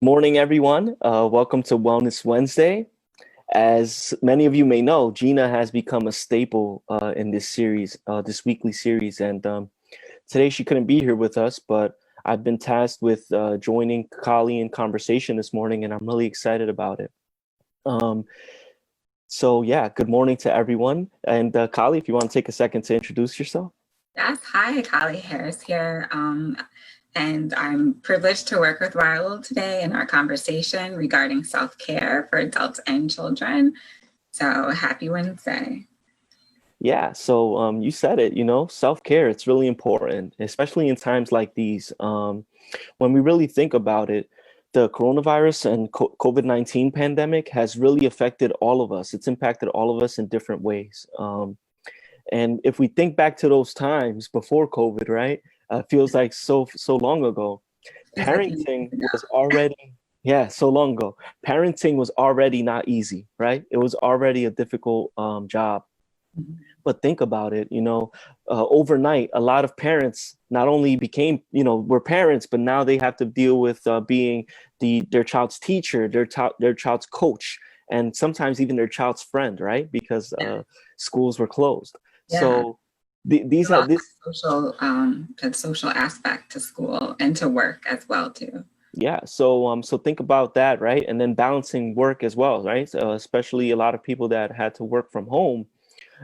Morning, everyone. Welcome to Wellness Wednesday. As many of you may know, Gina has become a staple in this series, this weekly series. And today she couldn't be here with us, but I've been tasked with joining Kali in conversation this morning, and I'm really excited about it. Um, yeah, good morning to everyone. And Kali, if you want to take a second to introduce yourself. Yes, hi, Kali Harris here. And I'm privileged to work with Raul today in our conversation regarding self-care for adults and children. So happy Wednesday. Yeah, so you said it, self-care, it's really important, especially in times like these. When we really think about it, the coronavirus and COVID-19 pandemic has really affected all of us. It's impacted all of us in different ways. And if we think back to those times before COVID, right, feels like so long ago. Feels like Parenting was already, yeah, so long ago. Parenting was already not easy, right? It was already a difficult job. But think about it, overnight, a lot of parents not only became, were parents, but now they have to deal with being their child's teacher, their child's coach, and sometimes even their child's friend, right? Because schools were closed. yeah. So these Well, have this. the social aspect to school and to work as well too. Yeah, so think about that, right? And then balancing work as well, right? Especially a lot of people that had to work from home.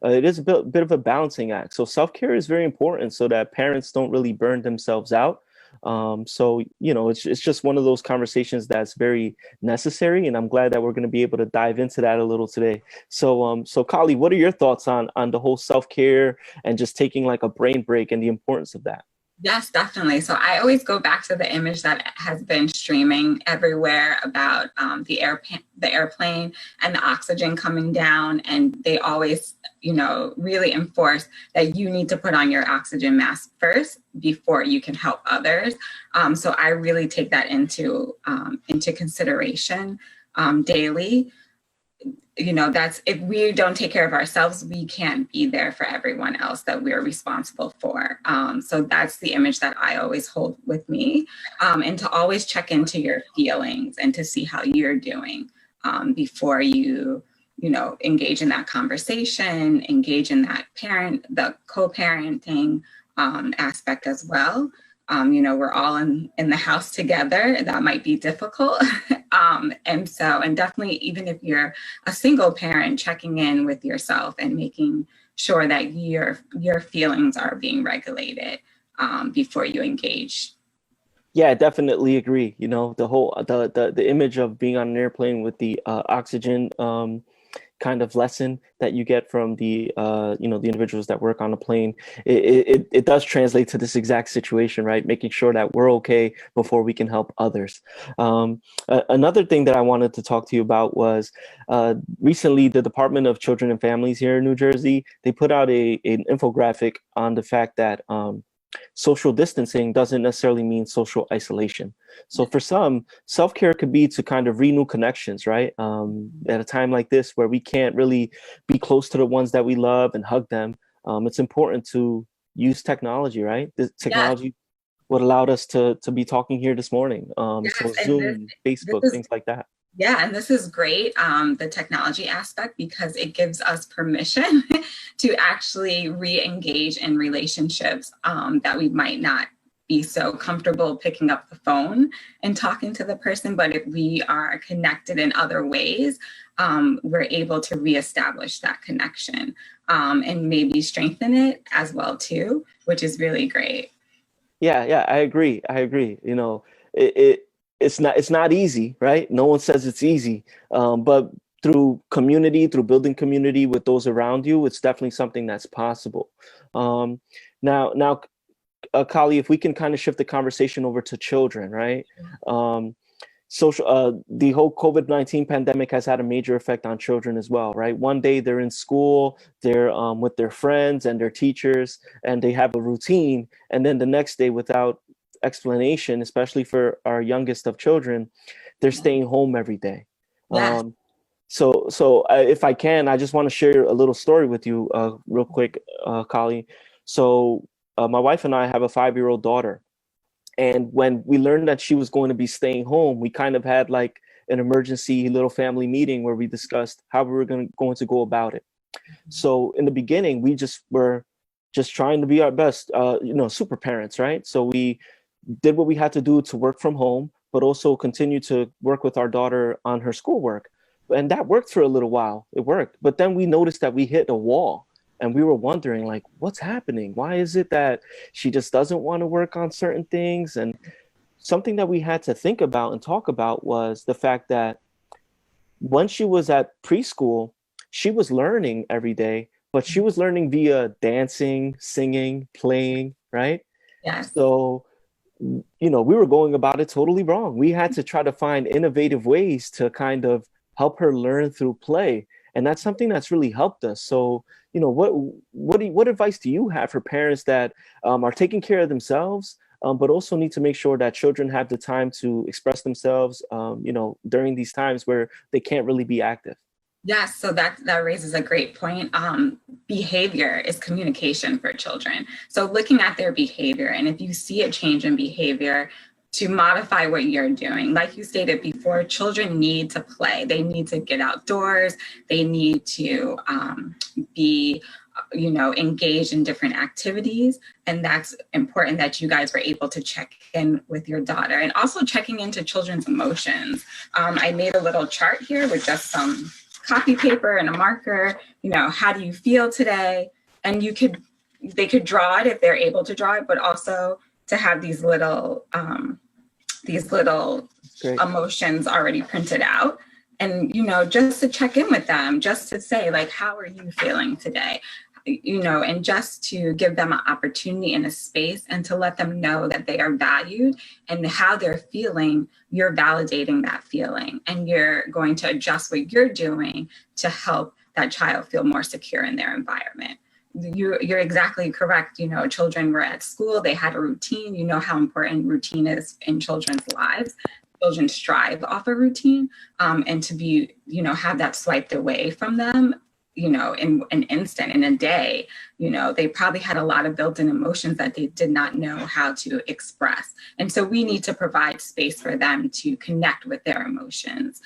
It is a bit of a balancing act. So self-care is very important so that parents don't really burn themselves out. It's just one of those conversations that's very necessary, and I'm glad that we're going to be able to dive into that a little today. So Kali, what are your thoughts on the whole self-care and just taking like a brain break and the importance of that? Yes, definitely. So I always go back to the image that has been streaming everywhere about the airplane and the oxygen coming down, and they always, really enforce that you need to put on your oxygen mask first before you can help others. So I really take that into consideration daily. That's if we don't take care of ourselves, we can't be there for everyone else that we're responsible for. So that's the image that I always hold with me, and to always check into your feelings and to see how you're doing before engage in that conversation, engage in the co-parenting aspect as well. We're all in the house together. That might be difficult. And definitely, even if you're a single parent, checking in with yourself and making sure that your feelings are being regulated before you engage. Yeah, I definitely agree. The whole the image of being on an airplane with the oxygen kind of lesson that you get from the individuals that work on the plane. It does translate to this exact situation, right? Making sure that we're okay before we can help others. Another thing that I wanted to talk to you about was recently the Department of Children and Families here in New Jersey, they put out an infographic on the fact that social distancing doesn't necessarily mean social isolation. So for some, self-care could be to kind of renew connections, right? At a time like this where we can't really be close to the ones that we love and hug them, it's important to use technology, right? The Yes, technology what allowed us to be talking here this morning. So yes, and Zoom, this Facebook, is things like that. yeah, and this is great, the technology aspect, because it gives us permission to actually re-engage in relationships that we might not be so comfortable picking up the phone and talking to the person. But if we are connected in other ways, we're able to reestablish that connection and maybe strengthen it as well too, which is really great. Yeah, I agree. I agree. It's not easy, right? No one says it's easy, but through building community with those around you, it's definitely something that's possible. Um, now, Kali, if we can kind of shift the conversation over to children, right? Um, the whole COVID-19 pandemic has had a major effect on children as well, right? One day they're in school, they're with their friends and their teachers, and they have a routine. And then the next day, without explanation, especially for our youngest of children, they're staying home every day. Yes. If I can, I just want to share a little story with you real quick, Kali. So my wife and I have a 5-year-old daughter, And when we learned that she was going to be staying home, we kind of had like an emergency little family meeting where we discussed how we were going to go about it. So in the beginning, we just were just trying to be our best, super parents, right? So we did what we had to do to work from home, but also continue to work with our daughter on her schoolwork. And that worked for a little while. It worked. But then we noticed that we hit a wall, and we were wondering, like, what's happening? Why is it that she just doesn't want to work on certain things? And something that we had to think about and talk about was the fact that when she was at preschool, she was learning every day, but she was learning via dancing, singing, playing, right? Yes. So, we were going about it totally wrong. We had to try to find innovative ways to kind of help her learn through play. And that's something that's really helped us. So, what advice do you have for parents that are taking care of themselves, but also need to make sure that children have the time to express themselves, during these times where they can't really be active? Yes, so that raises a great point. Behavior is communication for children. So looking at their behavior, and if you see a change in behavior, to modify what you're doing. Like you stated before, children need to play. They need to get outdoors. They need to be engaged in different activities. And that's important that you guys were able to check in with your daughter, and also checking into children's emotions. I made a little chart here with just some copy paper and a marker. How do you feel today? And they could draw it if they're able to draw it, but also to have these little Great. emotions already printed out. And, just to check in with them, just to say, like, how are you feeling today? And just to give them an opportunity and a space, and to let them know that they are valued, and how they're feeling, you're validating that feeling, and you're going to adjust what you're doing to help that child feel more secure in their environment. You're exactly correct. Children were at school, they had a routine. How important routine is in children's lives. Children strive off a routine, and to be, have that swiped away from them, in an instant, in a day, they probably had a lot of built-in emotions that they did not know how to express. And so we need to provide space for them to connect with their emotions,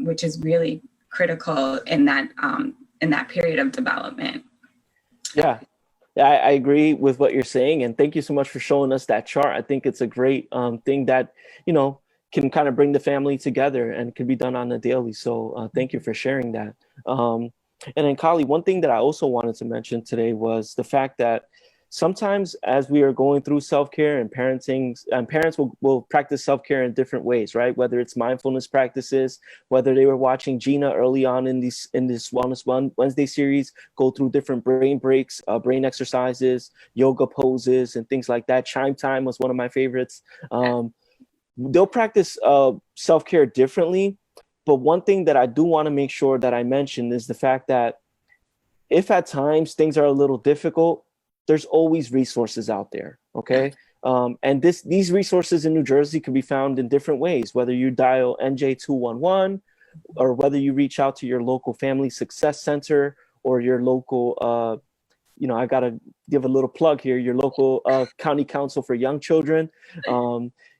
which is really critical in that period of development. Yeah. I agree with what you're saying. And thank you so much for showing us that chart. I think it's a great thing that, can kind of bring the family together and can be done on a daily. So thank you for sharing that. And then, Kali, one thing that I also wanted to mention today was the fact that sometimes as we are going through self-care and parenting, and parents will practice self-care in different ways, right? Whether it's mindfulness practices, whether they were watching Gina early on in this Wellness Wednesday series, go through different brain breaks, brain exercises, yoga poses, and things like that. Chime time was one of my favorites. They'll practice self-care differently. But one thing that I do want to make sure that I mention is the fact that if at times things are a little difficult, there's always resources out there, okay? And these resources in New Jersey can be found in different ways, whether you dial NJ211 or whether you reach out to your local Family Success Center or your local, I got to give a little plug here, your local County Council for Young Children.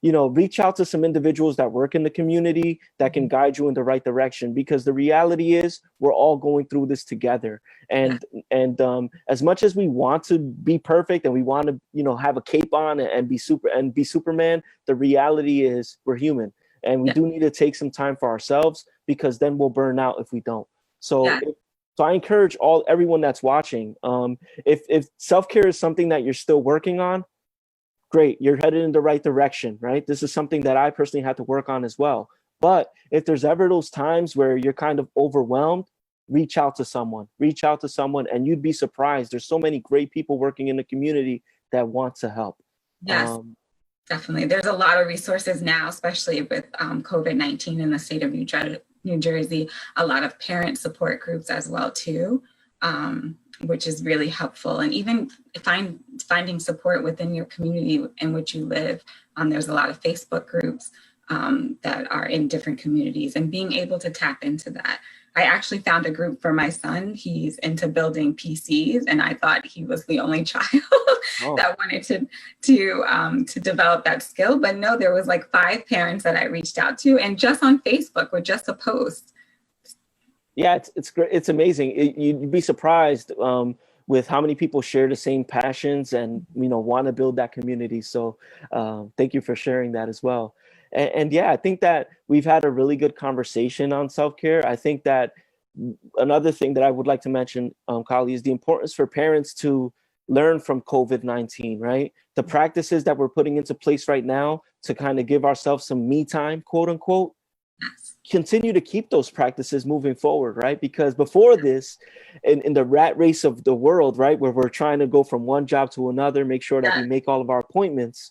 Reach out to some individuals that work in the community that can guide you in the right direction, because the reality is we're all going through this together. And as much as we want to be perfect and we want to, have a cape on and be Superman, the reality is we're human, and we do need to take some time for ourselves, because then we'll burn out if we don't. So I encourage everyone that's watching, if self-care is something that you're still working on, great, you're headed in the right direction, right? This is something that I personally had to work on as well. But if there's ever those times where you're kind of overwhelmed, reach out to someone, and you'd be surprised. There's so many great people working in the community that want to help. Yes, definitely. There's a lot of resources now, especially with COVID-19 in the state of New Jersey, a lot of parent support groups as well too, which is really helpful. And even finding support within your community in which you live. There's a lot of Facebook groups that are in different communities, and being able to tap into that. I actually found a group for my son. He's into building PCs, and I thought he was the only child Oh. that wanted to develop that skill. But no, there was like 5 parents that I reached out to, and just on Facebook with just a post. Yeah, it's great. It's amazing. You'd be surprised with how many people share the same passions and want to build that community. So thank you for sharing that as well. And yeah, I think that we've had a really good conversation on self-care. I think that another thing that I would like to mention, Kali, is the importance for parents to learn from COVID-19, right? The practices that we're putting into place right now to kind of give ourselves some me time, quote unquote, continue to keep those practices moving forward, right? Because before this, in the rat race of the world, right, where we're trying to go from one job to another, make sure that we make all of our appointments,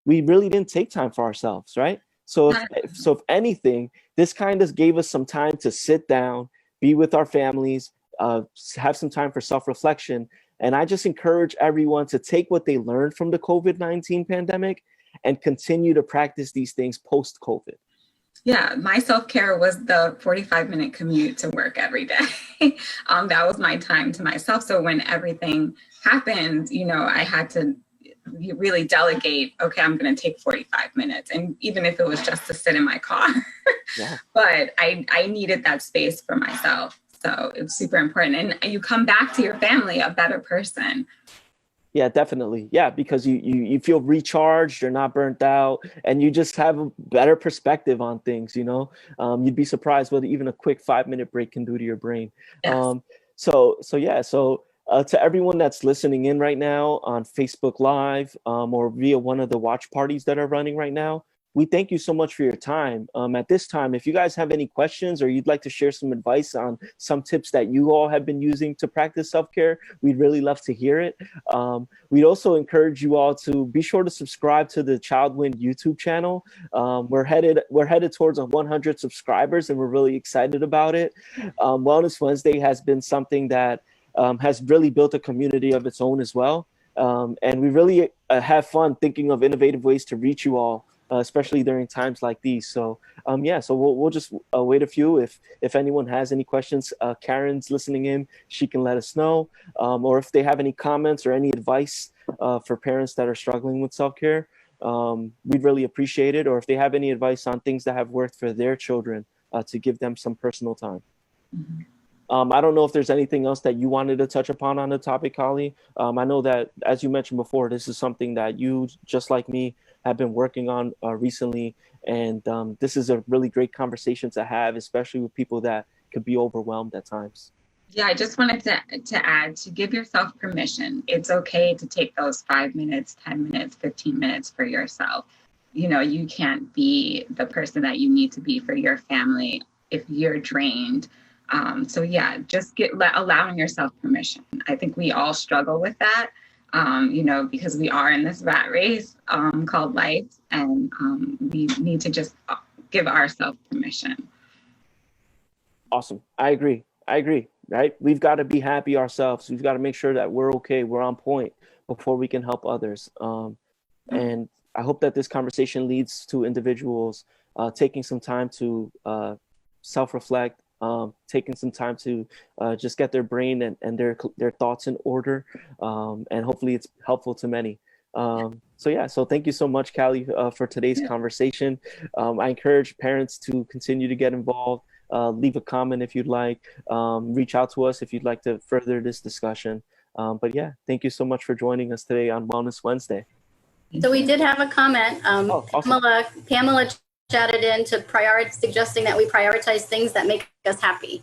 we really didn't take time for ourselves, right? So if anything, this kind of gave us some time to sit down, be with our families, have some time for self-reflection. And I just encourage everyone to take what they learned from the COVID-19 pandemic and continue to practice these things post-COVID. Yeah, my self-care was the 45-minute commute to work every day. That was my time to myself. So when everything happened, I had to really delegate, okay, I'm going to take 45 minutes. And even if it was just to sit in my car, yeah. But I needed that space for myself. So it's super important. And you come back to your family a better person. Yeah, definitely. Yeah, because you feel recharged, you're not burnt out, and you just have a better perspective on things, You'd be surprised what even a quick 5-minute break can do to your brain. Yes. So to everyone that's listening in right now on Facebook Live or via one of the watch parties that are running right now, we thank you so much for your time. At this time, if you guys have any questions or you'd like to share some advice on some tips that you all have been using to practice self-care, we'd really love to hear it. We'd also encourage you all to be sure to subscribe to the Childwind YouTube channel. We're headed towards 100 subscribers, and we're really excited about it. Wellness Wednesday has been something that has really built a community of its own as well. And we really have fun thinking of innovative ways to reach you all, especially during times like these. So so we'll just wait a few. If anyone has any questions, Karen's listening in, she can let us know. Or if they have any comments or any advice for parents that are struggling with self-care, we'd really appreciate it. Or if they have any advice on things that have worked for their children, to give them some personal time. Mm-hmm. I don't know if there's anything else that you wanted to touch upon on the topic, Kali. I know that, as you mentioned before, this is something that you, just like me, have been working on recently. And this is a really great conversation to have, especially with people that could be overwhelmed at times. Yeah, I just wanted to add, to give yourself permission. It's okay to take those 5 minutes, 10 minutes, 15 minutes for yourself. You can't be the person that you need to be for your family if you're drained. So yeah, just allowing yourself permission. I think we all struggle with that, because we are in this rat race called life, and we need to just give ourselves permission. Awesome. I agree. Right? We've got to be happy ourselves. We've got to make sure that we're okay, we're on point before we can help others. And I hope that this conversation leads to individuals taking some time to self-reflect, taking some time to just get their brain and their thoughts in order, and hopefully it's helpful to many. So thank you so much, Kali, for today's conversation. I encourage parents to continue to get involved. Leave a comment if you'd like. Reach out to us if you'd like to further this discussion. But yeah, thank you so much for joining us today on Wellness Wednesday. So we did have a comment. Awesome. Pamela chatted in to suggesting that we prioritize things that make us happy.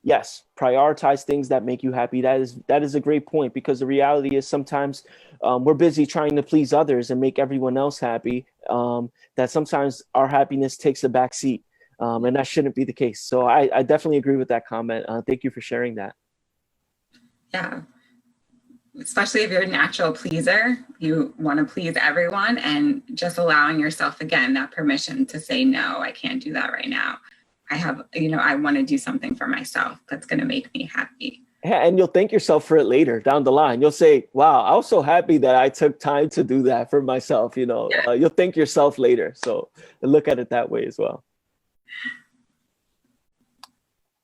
Yes, prioritize things that make you happy. That is a great point, because the reality is sometimes we're busy trying to please others and make everyone else happy, that sometimes our happiness takes a back seat, and that shouldn't be the case. So I definitely agree with that comment. Thank you for sharing that. Yeah. Especially if you're a natural pleaser, you want to please everyone, and just allowing yourself, again, that permission to say, no, I can't do that right now. I want to do something for myself that's going to make me happy. Yeah, and you'll thank yourself for it later down the line. You'll say, wow, I was so happy that I took time to do that for myself. You'll thank yourself later. So look at it that way as well.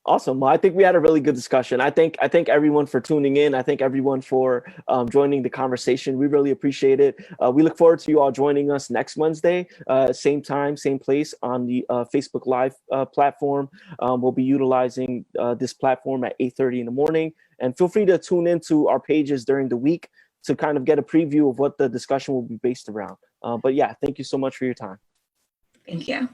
Awesome. Well, I think we had a really good discussion. I thank everyone for tuning in. I thank everyone for joining the conversation. We really appreciate it. We look forward to you all joining us next Wednesday, same time, same place on the Facebook Live platform. We'll be utilizing this platform at 8:30 in the morning. And feel free to tune into our pages during the week to kind of get a preview of what the discussion will be based around. But yeah, thank you so much for your time. Thank you.